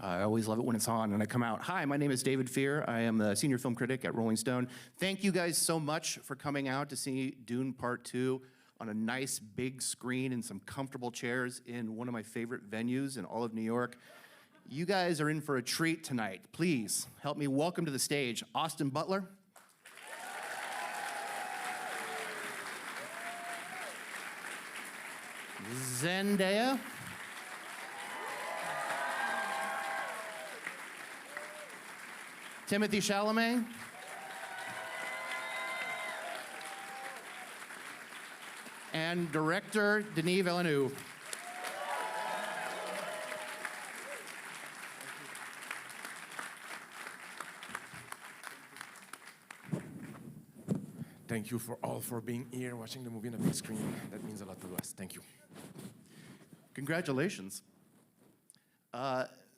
I always love it when it's on and I come out. Hi, my name is David Fear. I am the senior film critic at Rolling Stone. Thank you guys so much for coming out to see Dune Part 2 on a nice big screen and some comfortable chairs in one of my favorite venues in all of New York. You guys are in for a treat tonight. Please help me welcome to the stage Austin Butler, Zendaya, Timothee Chalamet, and director Denis Villeneuve. Thank you for being here, watching the movie on the big screen. That means a lot to us. Thank you. Congratulations.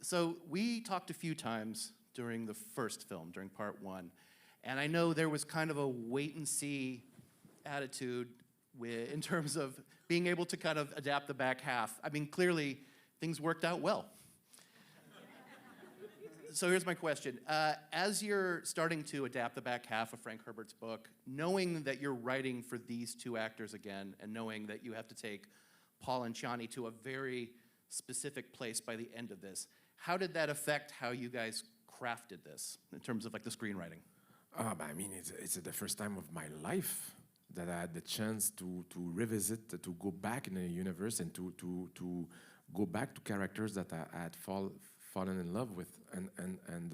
So we talked a few times during the first film, during part one, and I know there was kind of a wait-and-see attitude in terms of being able to kind of adapt the back half. I mean, clearly, things worked out well. So here's my question. As you're starting to adapt the back half of Frank Herbert's book, knowing that you're writing for these two actors again, and knowing that you have to take Paul and Chani to a very specific place by the end of this, how did that affect how you guys crafted this in terms of like the screenwriting? I mean, it's the first time of my life that I had the chance to revisit, to go back in the universe and to go back to characters that I had fallen in love with, and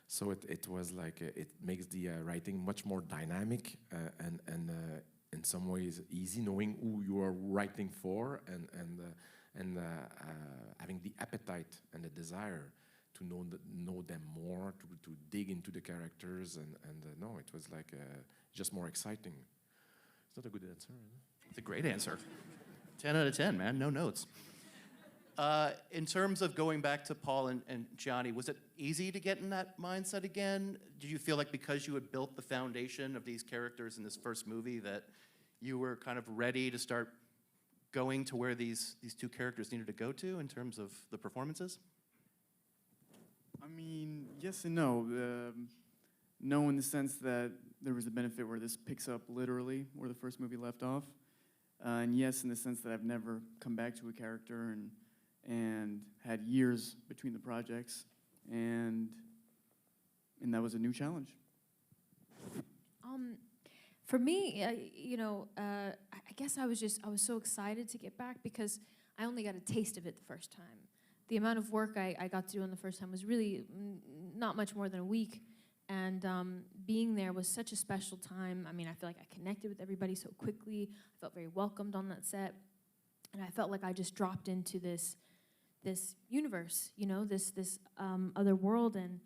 so it was like it makes the writing much more dynamic and in some ways easy, knowing who you are writing for and having the appetite and the desire to know them more, to dig into the characters, and no, it was like just more exciting. It's not a good answer, is it? It's a great answer. 10 out of 10, man, no notes. In terms of going back to Paul and Chani, was it easy to get in that mindset again? Did you feel like because you had built the foundation of these characters in this first movie that you were kind of ready to start going to where these two characters needed to go to in terms of the performances? I mean, yes and no. No in the sense that there was a benefit where this picks up literally where the first movie left off. And yes, in the sense that I've never come back to a character and had years between the projects, and that was a new challenge. For me, I guess I was so excited to get back because I only got a taste of it the first time. The amount of work I got to do on the first time was really not much more than a week, and being there was such a special time. I mean, I feel like I connected with everybody so quickly. I felt very welcomed on that set, and I felt like I just dropped into this universe, this other world, and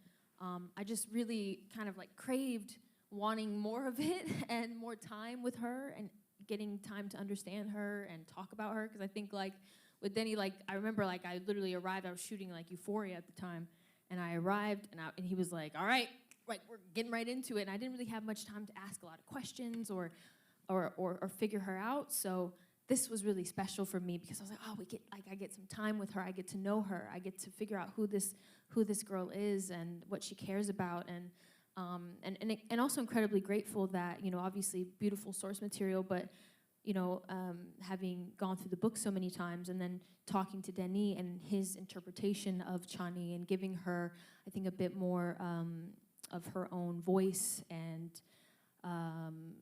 I just really kind of like craved wanting more of it and more time with her and getting time to understand her and talk about her, because I think like with Denis, like I remember like I literally arrived, I was shooting like Euphoria at the time, and I arrived and he was like, all right, we're getting right into it, and I didn't really have much time to ask a lot of questions or figure her out. So this was really special for me because I was like, oh, I get some time with her, I get to know her, I get to figure out who this girl is and what she cares about, and also incredibly grateful that, obviously beautiful source material, but having gone through the book so many times and then talking to Denis and his interpretation of Chani and giving her, I think, a bit more of her own voice, and I'm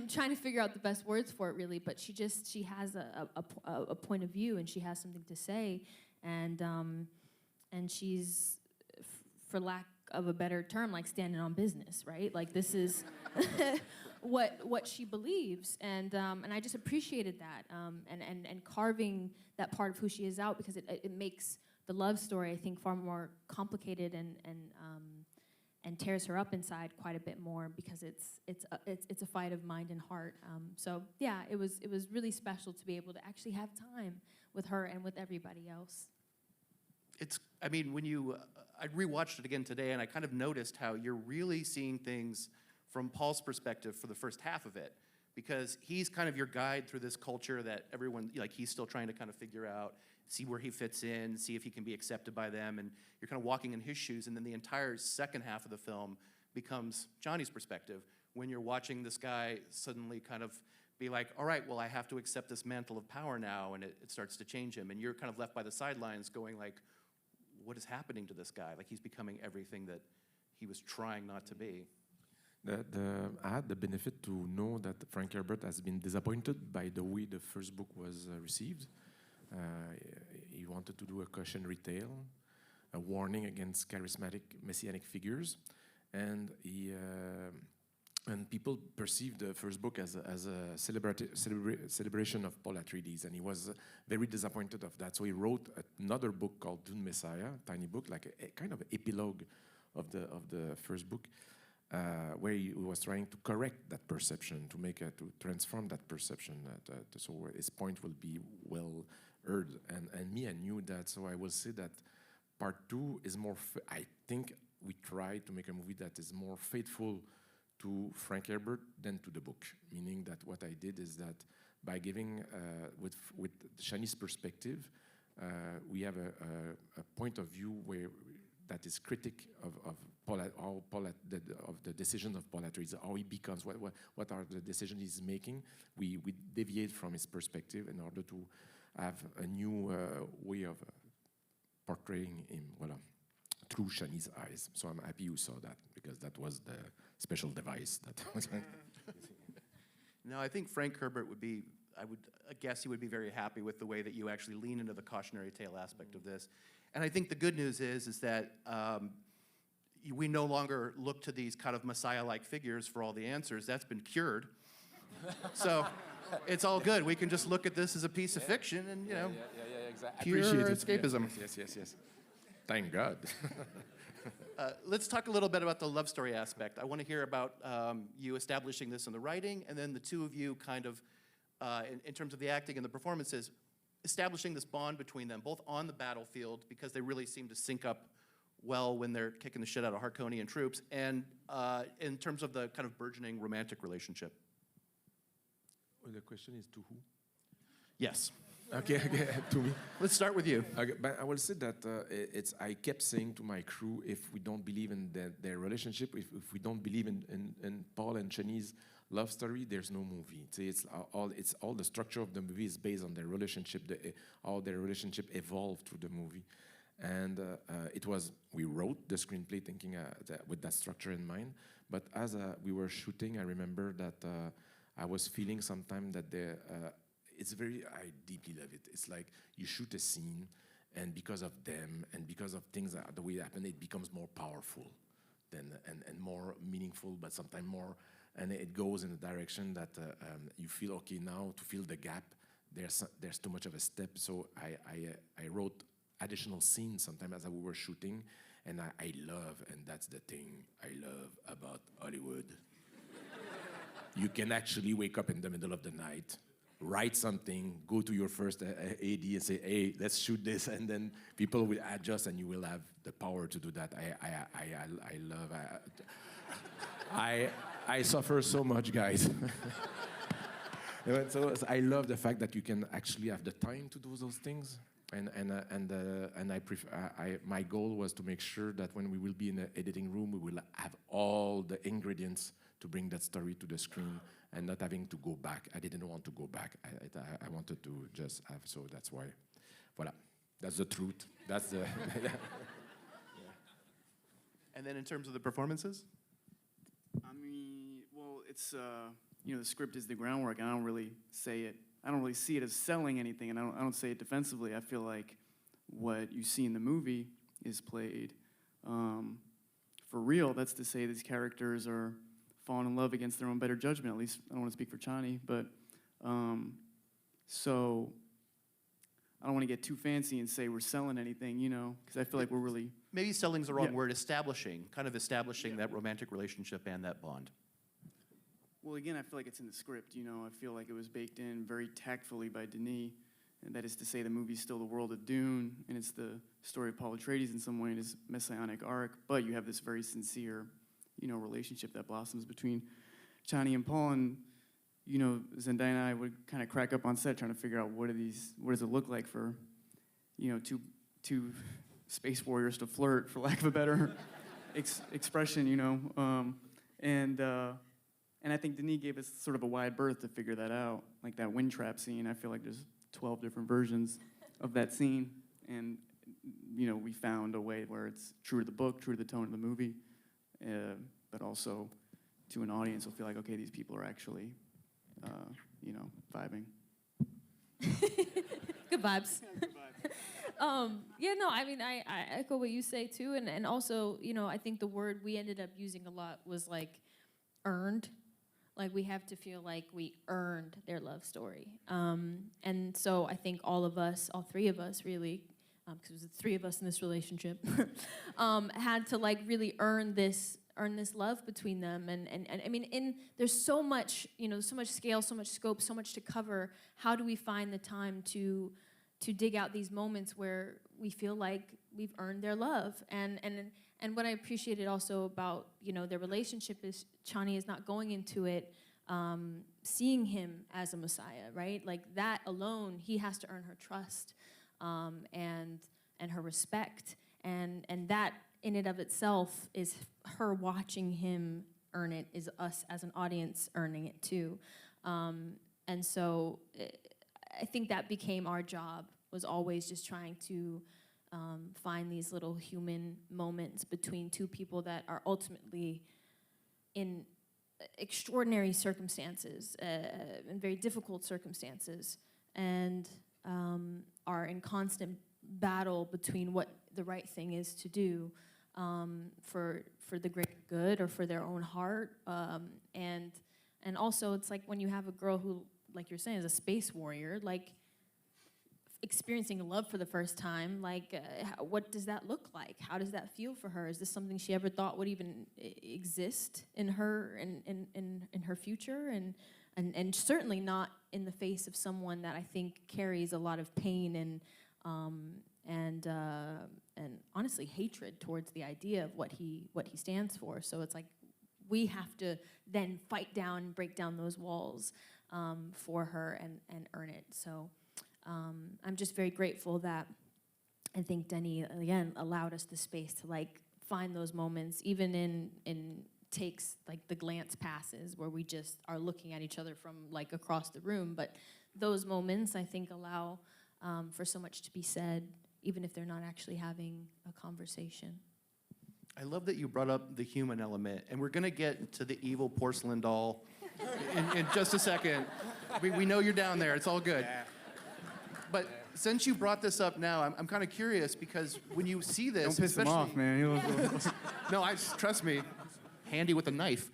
trying to figure out the best words for it really, but she has a point of view, and she has something to say, and she's, for lack of a better term, like standing on business, right? Like this is what she believes, and I just appreciated that, and carving that part of who she is out, because it makes the love story, I think, far more complicated and tears her up inside quite a bit more, because it's a fight of mind and heart. So yeah, it was really special to be able to actually have time with her and with everybody else. I mean, I rewatched it again today, and I kind of noticed how you're really seeing things from Paul's perspective for the first half of it, because he's kind of your guide through this culture that everyone, like, he's still trying to kind of figure out. see where he fits in, see if he can be accepted by them, and you're kind of walking in his shoes, and then the entire second half of the film becomes Johnny's perspective, when you're watching this guy suddenly kind of be like, all right, well, I have to accept this mantle of power now, and it starts to change him, and you're kind of left by the sidelines going like, what is happening to this guy? Like, he's becoming everything that he was trying not to be. I had the benefit to know that Frank Herbert has been disappointed by the way the first book was received. He wanted to do a cautionary tale, a warning against charismatic messianic figures, and people perceived the first book as a celebration of Paul Atreides, and he was very disappointed of that. So he wrote another book called Dune Messiah, tiny book, like a kind of epilogue of the first book, where he was trying to correct that perception, to transform that perception, so his point will be well heard. And me, I knew that, so I will say that part two is more. I think we tried to make a movie that is more faithful to Frank Herbert than to the book. Meaning that what I did is that by giving with Shani's perspective, we have a point of view where that is critic of the decisions of Paul Atreides, how he becomes, what are the decisions he's making. We deviate from his perspective in order to have a new way of portraying him, through Shani's eyes. So I'm happy you saw that, because that was the special device that was. No, I think Frank Herbert would be, I guess he would be very happy with the way that you actually lean into the cautionary tale aspect of this. And I think the good news is that we no longer look to these kind of Messiah-like figures for all the answers. That's been cured. So it's all good. We can just look at this as a piece of fiction and, Exactly. pure Appreciate it. escapism. Yes. Thank God. Let's talk a little bit about the love story aspect. I want to hear about you establishing this in the writing, and then the two of you kind of, in terms of the acting and the performances, establishing this bond between them, both on the battlefield, because they really seem to sync up well when they're kicking the shit out of Harkonian troops, and in terms of the kind of burgeoning romantic relationship. The question is to who? Yes. Okay, to me. Let's start with you. Okay, but I will say that I kept saying to my crew, if we don't believe in their relationship, if we don't believe in Paul and Shani's love story, there's no movie. It's all the structure of the movie is based on their relationship, how their relationship evolved through the movie. And we wrote the screenplay thinking with that structure in mind. But as we were shooting, I remember that I was feeling sometimes that I deeply love it. It's like you shoot a scene, and because of them, and because of things the way it happen, it becomes more powerful and more meaningful, but sometimes more, and it goes in a direction that you feel, okay, now to fill the gap, there's too much of a step. So I wrote additional scenes sometimes as we were shooting, and I love, and that's the thing I love about Hollywood. You can actually wake up in the middle of the night, write something, go to your first AD and say, hey, let's shoot this, and then people will adjust and you will have the power to do that. I suffer so much, guys. So I love the fact that you can actually have the time to do those things. And my goal was to make sure that when we will be in the editing room, we will have all the ingredients to bring that story to the screen and not having to go back. I didn't want to go back. I wanted to just have, so that's why, voilà. That's the truth. That's the, yeah. And then in terms of the performances? I mean, well, it's, the script is the groundwork, and I don't really see it as selling anything, and I don't say it defensively. I feel like what you see in the movie is played for real. That's to say these characters are falling in love against their own better judgment. At least I don't want to speak for Chani, but so I don't want to get too fancy and say we're selling anything, because I feel like we're really... Maybe selling's the wrong word, establishing that romantic relationship and that bond. Well, again, I feel like it's in the script, I feel like it was baked in very tactfully by Denis, and that is to say the movie's still the world of Dune, and it's the story of Paul Atreides in some way in his messianic arc, but you have this very sincere, relationship that blossoms between Chani and Paul, and, Zendaya and I would kind of crack up on set trying to figure out what does it look like for you know, two space warriors to flirt, for lack of a better expression, you know. And I think Denis gave us sort of a wide berth to figure that out. Like that wind trap scene, I feel like there's 12 different versions of that scene. And, you know, we found a way where it's true to the book, true to the tone of the movie, but also to an audience will feel like, okay, these people are actually, you know, vibing. Good vibes. Yeah, no, I mean, I echo what you say too, and also, you know, I think the word we ended up using a lot was like earned. Like we have to feel like we earned their love story. And so I think all three of us really, because it was the three of us in this relationship, had to like really earn this love between them. And I mean, there's so much, you know, so much scale, so much scope, so much to cover. How do we find the time to dig out these moments where we feel like we've earned their love? And what I appreciated also about, you know, their relationship is Chani is not going into it seeing him as a Messiah, right? Like that alone, he has to earn her trust and her respect. And that in and of itself is her watching him earn it, is us as an audience earning it too. And so I think that became our job, was always just trying to find these little human moments between two people that are ultimately in extraordinary circumstances, in very difficult circumstances, and are in constant battle between what the right thing is to do for the greater good or for their own heart. And also, it's like when you have a girl who, like you're saying, is a space warrior, like experiencing love for the first time, like what does that look like? How does that feel for her? Is this something she ever thought would even exist in her in her future? And certainly not in the face of someone that I think carries a lot of pain and honestly hatred towards the idea of what he stands for. So it's like we have to then fight down and break down those walls for her and earn it. So I'm just very grateful that I think Denis, again, allowed us the space to like find those moments, even in takes like the glance passes where we just are looking at each other from like across the room. But those moments, I think, allow for so much to be said, even if they're not actually having a conversation. I love that you brought up the human element, and we're gonna get to the evil porcelain doll in just a second. We know you're down there, it's all good. But since you brought this up now, I'm kind of curious, because when you see this, Don't piss him off, man. No, trust me, handy with a knife.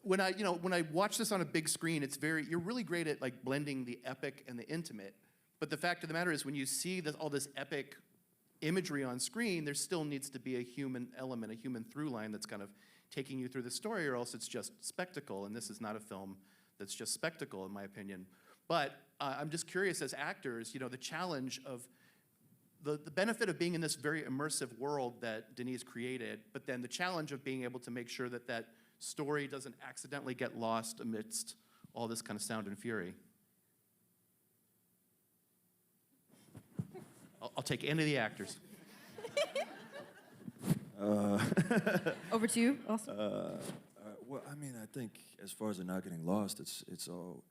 When I watch this on a big screen, you're really great at like blending the epic and the intimate. But the fact of the matter is, when you see all this epic imagery on screen, there still needs to be a human element, a human through line that's kind of taking you through the story, or else it's just spectacle. And this is not a film that's just spectacle, in my opinion. But I'm just curious, as actors, you know, the challenge of the benefit of being in this very immersive world that Denis created, but then the challenge of being able to make sure that that story doesn't accidentally get lost amidst all this kind of sound and fury. I'll take any of the actors. Over to you, Austin. Well, I mean, I think as far as they're not getting lost, it's all.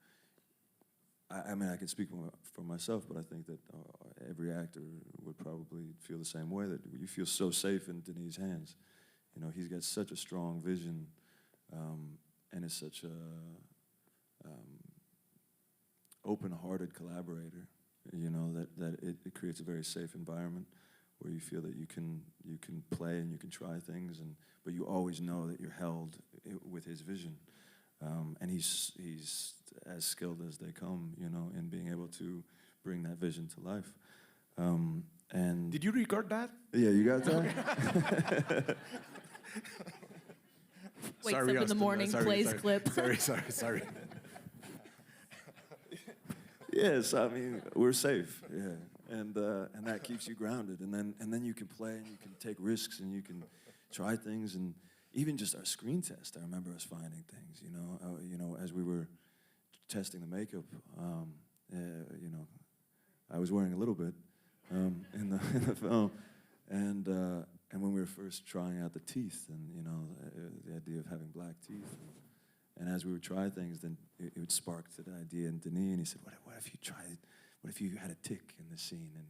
I mean, I can speak for myself, but I think that every actor would probably feel the same way, that you feel so safe in Denis' hands. You know, he's got such a strong vision, and is such a open-hearted collaborator. You know, that it creates a very safe environment where you feel that you can play and you can try things, but you always know that you're held with his vision. And he's as skilled as they come, you know, in being able to bring that vision to life. And Did you record that? yeah, you got that? Wakes Sorry, up in the Austin. morning, Sorry, plays sorry. clip. Sorry. Yes, I mean, we're safe, yeah. And that keeps you grounded. And then you can play and you can take risks and you can try things. And even just our screen test, I remember us finding things, you know, as we were testing the makeup, you know, I was wearing a little bit in the film, and when we were first trying out the teeth, and you know, the idea of having black teeth, and as we would try things, then it would spark to the idea in Denis, and he said, what if you tried, what if you had a tick in the scene, and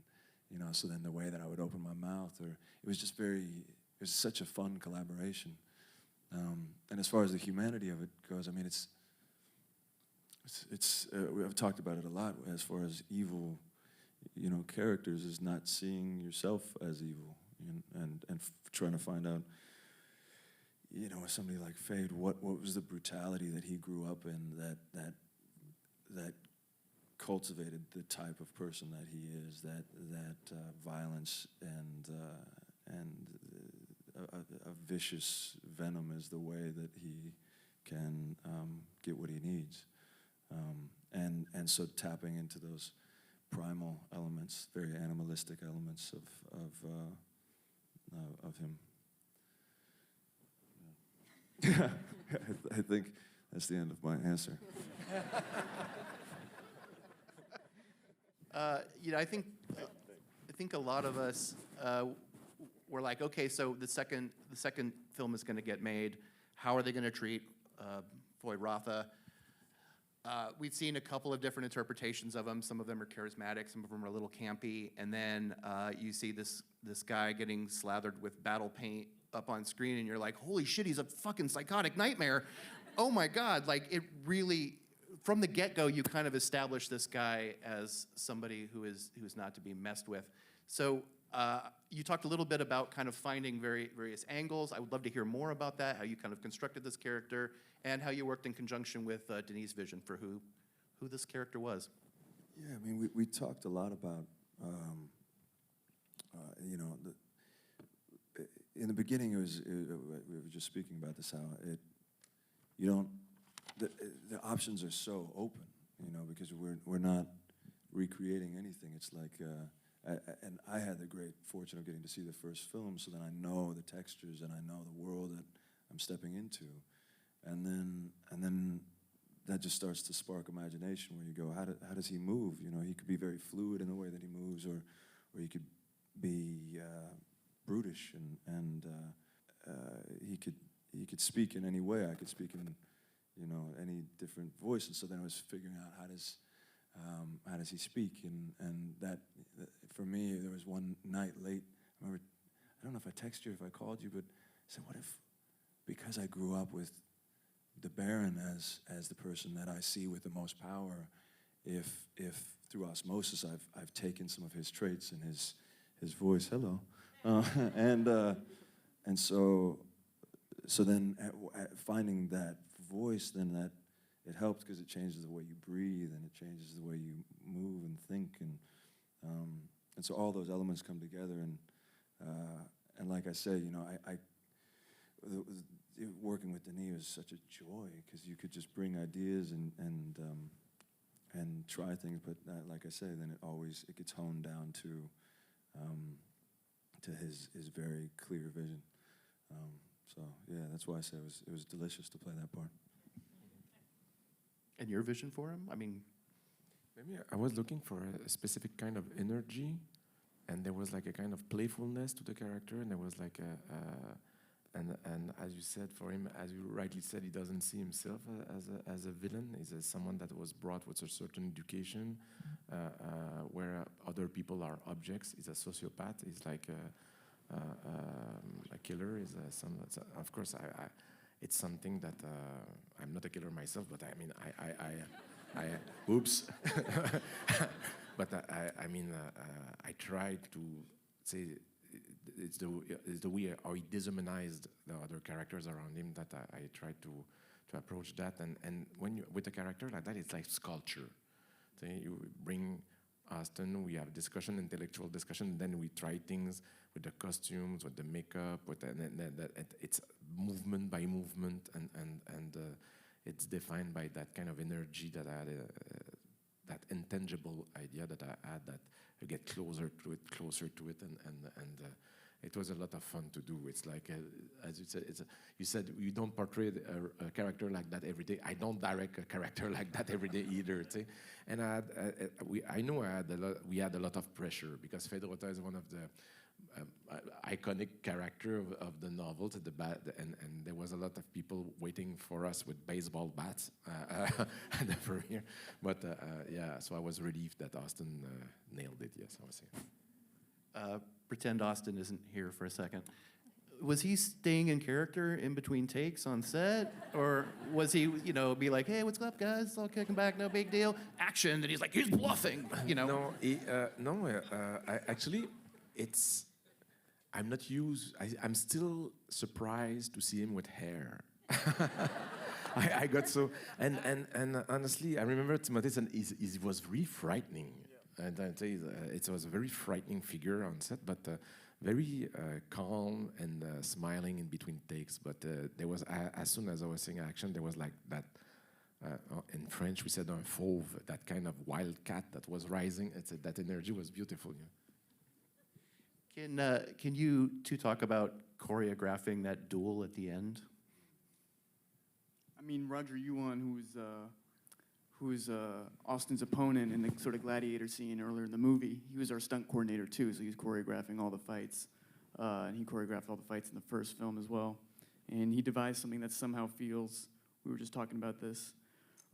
you know, so then the way that I would open my mouth, or it was just it was such a fun collaboration. And as far as the humanity of it goes, I mean, I've talked about it a lot. As far as evil, you know, characters is not seeing yourself as evil, and trying to find out, you know, with somebody like Fade, what was the brutality that he grew up in that cultivated the type of person that he is, that violence and a vicious venom is the way that he can get what he needs. And so tapping into those primal elements, very animalistic elements of him. I think that's the end of my answer. You know, I think a lot of us were like, okay, so the second film is going to get made. How are they going to treat Floyd Rotha? We've seen a couple of different interpretations of him. Some of them are charismatic, some of them are a little campy, and then you see this guy getting slathered with battle paint up on screen, and you're like, holy shit, he's a fucking psychotic nightmare. Oh my God, like it really, from the get-go, you kind of establish this guy as somebody who's not to be messed with. So you talked a little bit about kind of finding various angles. I would love to hear more about that, how you kind of constructed this character, and how you worked in conjunction with Denis' vision for who this character was. Yeah, I mean, we talked a lot about, you know, in the beginning, we were just speaking about this, how the options are so open, you know, because we're not recreating anything. It's like, and I had the great fortune of getting to see the first film, so then I know the textures and I know the world that I'm stepping into, and then that just starts to spark imagination, where you go, how does he move? You know, he could be very fluid in the way that he moves, or he could be brutish, and he could speak in any way. I could speak in, you know, any different voice, and so then I was figuring out how does he speak, and that for me, there was one night late. I remember, I don't know if I texted you, if I called you, but I said, what if, because I grew up with the Baron as the person that I see with the most power, if through osmosis I've taken some of his traits and his voice, hello, and so then finding that voice, then that it helped, because it changes the way you breathe, and it changes the way you move and think, and so all those elements come together, and like I say, you know, working with Denis was such a joy, because you could just bring ideas and try things, but like I say, then it gets honed down to his very clear vision. So yeah, that's why I say it was delicious to play that part. And your vision for him? I mean, maybe I was looking for a specific kind of energy, and there was like a kind of playfulness to the character, and there was like and as you said, for him, as you rightly said, he doesn't see himself as a villain. He's somone that was brought with a certain education, where other people are objects. He's a sociopath. He's like a killer. Of course, it's something that I'm not a killer myself, but I mean, I oops. But I mean, I tried to say it's the way how he dehumanized the other characters around him that I tried to approach that. And when you with a character like that, it's like sculpture. So you bring Austin, we have discussion, intellectual discussion, and then we try things with the costumes, with the makeup, it's movement by movement, and it's defined by that kind of energy that I had, that intangible idea that I had, that I get closer to it, it was a lot of fun to do. It's like, as you said, you said you don't portray a character like that every day. I don't direct a character like that every day either. See? And we had a lot of pressure because Fedorota is one of the iconic character of the novel, and there was a lot of people waiting for us with baseball bats at the premiere. But yeah, so I was relieved that Austin nailed it. Yes, I was here. Pretend Austin isn't here for a second. Was he staying in character in between takes on set? Or was he, be like, hey, what's up, guys? I'll kick him back, no big deal. Action, and he's like, he's bluffing, No, actually, I'm not used. I'm still surprised to see him with hair. I got so, and honestly, I remember Timothée said he was really frightening. And I tell you, it was a very frightening figure on set, but very calm and smiling in between takes. But there was, as soon as I was saying action, there was like that. In French, we said un fauve, that kind of wild cat that was rising. That energy was beautiful. Yeah. Can you two talk about choreographing that duel at the end? I mean, Roger Yuan, who's Austin's opponent in the sort of gladiator scene earlier in the movie, he was our stunt coordinator too, so he was choreographing all the fights. And he choreographed all the fights in the first film as well. And he devised something that somehow feels, we were just talking about this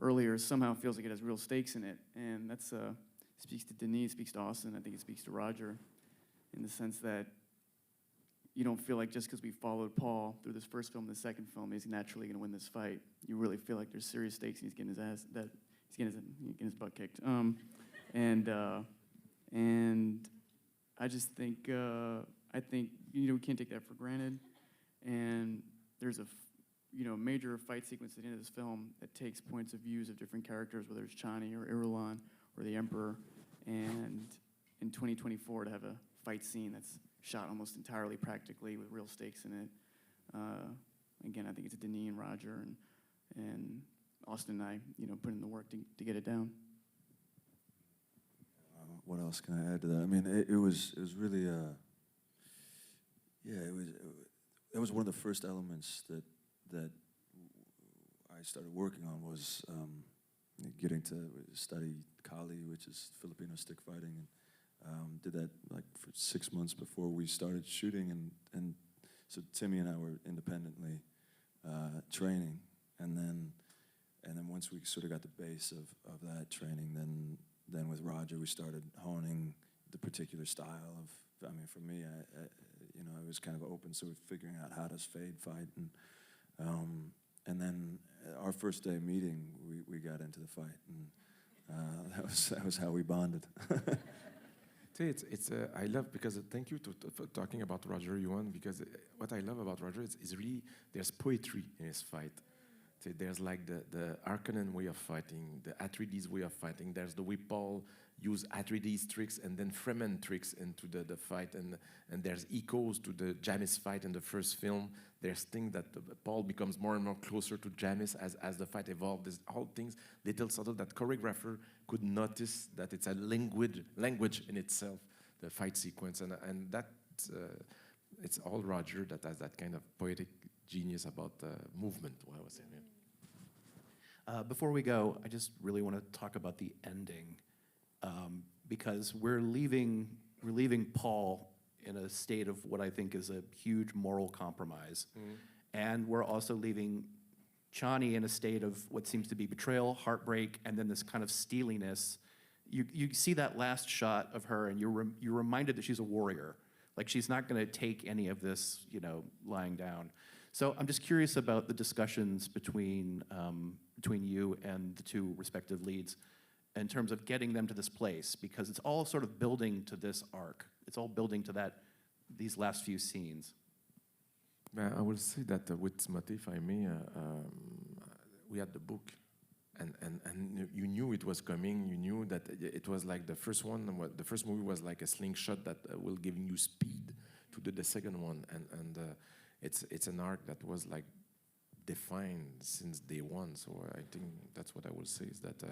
earlier, somehow feels like it has real stakes in it. And that's speaks to Denis, speaks to Austin, I think it speaks to Roger, in the sense that you don't feel like just because we followed Paul through this first film, the second film, he's naturally going to win this fight. You really feel like there's serious stakes, and he's getting his butt kicked. And I just think we can't take that for granted. And there's a major fight sequence at the end of this film that takes points of views of different characters, whether it's Chani or Irulan or the Emperor. And in 2024, to have a fight scene that's shot almost entirely practically with real stakes in it. Again, I think it's Denis and Roger and Austin and I, put in the work to get it down. What else can I add to that? I mean, it was really, it was one of the first elements that I started working on was getting to study Kali, which is Filipino stick fighting, and did that like for 6 months before we started shooting, and so Timmy and I were independently training, and then once we sort of got the base of that training, then with Roger we started honing the particular style of. I mean, for me, I was kind of open, so we're figuring out how does Fade fight, and then our first day meeting, we got into the fight, and that was how we bonded. I love, because thank you for talking about Roger Yuan, because what I love about Roger is really there's poetry in his fight. There's like the Harkonnen way of fighting, the Atreides way of fighting. There's the way Paul used Atreides tricks and then Fremen tricks into the fight, and there's echoes to the Jamis fight in the first film. There's things that Paul becomes more and more closer to Jamis as the fight evolved. There's all things, little subtle, that choreographer could notice that it's a language in itself, the fight sequence, and that it's all Roger that has that kind of poetic genius about movement. What I was saying. Yeah. Before we go, I just really want to talk about the ending, because we're leaving Paul in a state of what I think is a huge moral compromise, and we're also leaving Chani in a state of what seems to be betrayal, heartbreak, and then this kind of steeliness. You see that last shot of her, and you're reminded that she's a warrior. Like, she's not going to take any of this, lying down. So I'm just curious about the discussions between you and the two respective leads in terms of getting them to this place, because it's all sort of building to this arc. It's all building to these last few scenes. I will say that with Timothée, if I may, we had the book, and you knew it was coming. You knew that it was like the first one. The first movie was like a slingshot that will give you speed to the second one, and it's an arc that was like defined since day one. So I think that's what I will say is that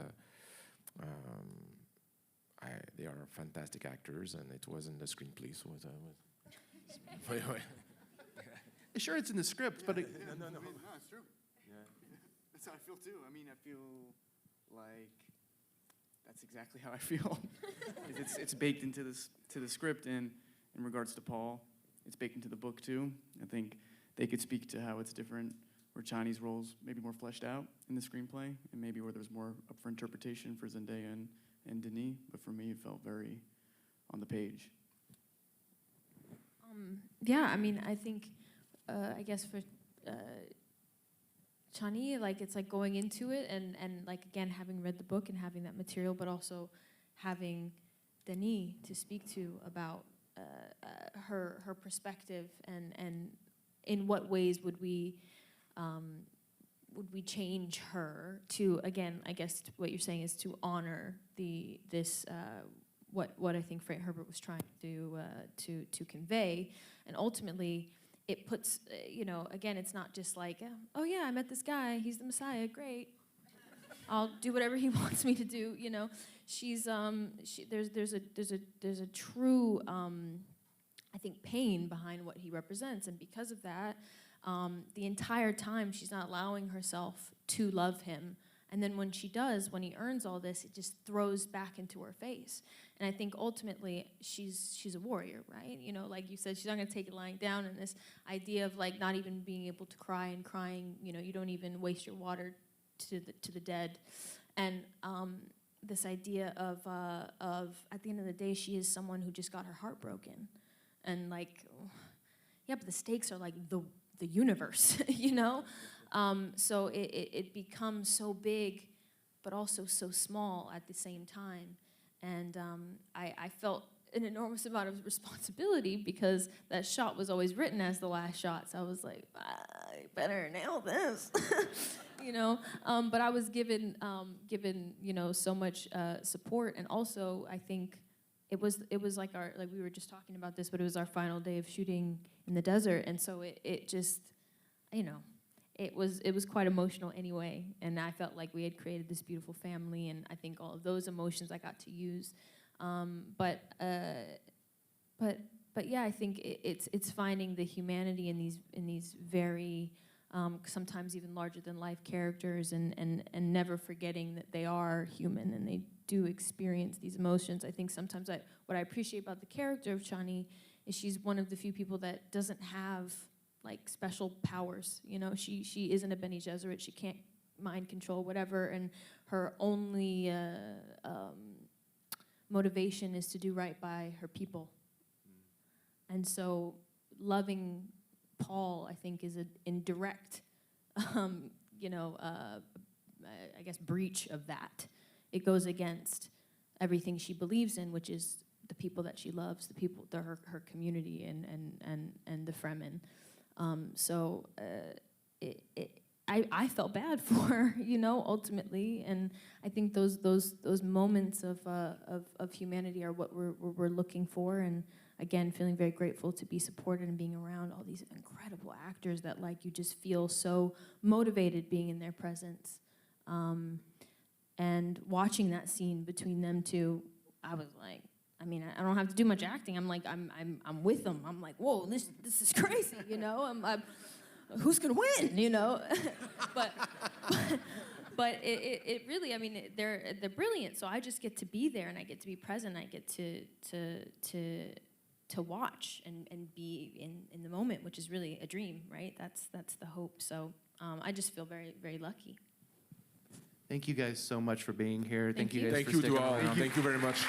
they are fantastic actors, and it was in the screenplay. So Wait, wait. Sure, it's in the script, but No, it's true. Yeah. That's how I feel too. I mean, I feel like that's exactly how I feel. It's baked into the script, and in regards to Paul, it's baked into the book too. I think they could speak to how it's different, where Chinese roles maybe more fleshed out in the screenplay, and maybe where there's more up for interpretation for Zendaya and Denis. But for me, it felt very on the page. Yeah, I mean, I think, I guess for Chani, like it's like going into it and like again having read the book and having that material, but also having Denis to speak to about her perspective and in what ways would we change her to, again, I guess what you're saying is to honor this what I think Frank Herbert was trying to convey, and ultimately it puts again, it's not just like, oh yeah, I met this guy, he's the Messiah, great, I'll do whatever he wants me to do. She's there's a true I think pain behind what he represents, and because of that, the entire time she's not allowing herself to love him. And then when she does, when he earns all this, it just throws back into her face. And I think ultimately she's a warrior, right? Like you said, she's not going to take it lying down. And this idea of like not even being able to cry and crying, you don't even waste your water to the dead. And this idea of at the end of the day, she is someone who just got her heart broken. And like, yeah, but the stakes are like the universe, So it becomes so big, but also so small at the same time. And I felt an enormous amount of responsibility because that shot was always written as the last shot. So I was like, I better nail this, But I was given so much support, and also I think it was like we were just talking about this, but it was our final day of shooting in the desert, and so it just, it was quite emotional anyway, and I felt like we had created this beautiful family, and I think all of those emotions I got to use, but yeah, I think it's finding the humanity in these very sometimes even larger than life characters, and never forgetting that they are human and they do experience these emotions. I think sometimes what I appreciate about the character of Chani is she's one of the few people that doesn't have like special powers. She isn't a Bene Gesserit. She can't mind control whatever, and her only motivation is to do right by her people. And so loving Paul, I think, is an indirect, I guess, breach of that. It goes against everything she believes in, which is the people that she loves, the people, her community, and the Fremen. I felt bad for her, ultimately, and I think those moments of humanity are what we're looking for, and again, feeling very grateful to be supported and being around all these incredible actors that like you just feel so motivated being in their presence, and watching that scene between them two, I was like, I mean, I don't have to do much acting. I'm like, I'm with them. I'm like, whoa, this is crazy, I'm who's gonna win, but it really, I mean, they're brilliant. So I just get to be there, and I get to be present. I get to watch and be in the moment, which is really a dream, right? That's the hope. So I just feel very, very lucky. Thank you guys so much for being here. Thank you you. guys Thank for you sticking to all. around. Thank you very much.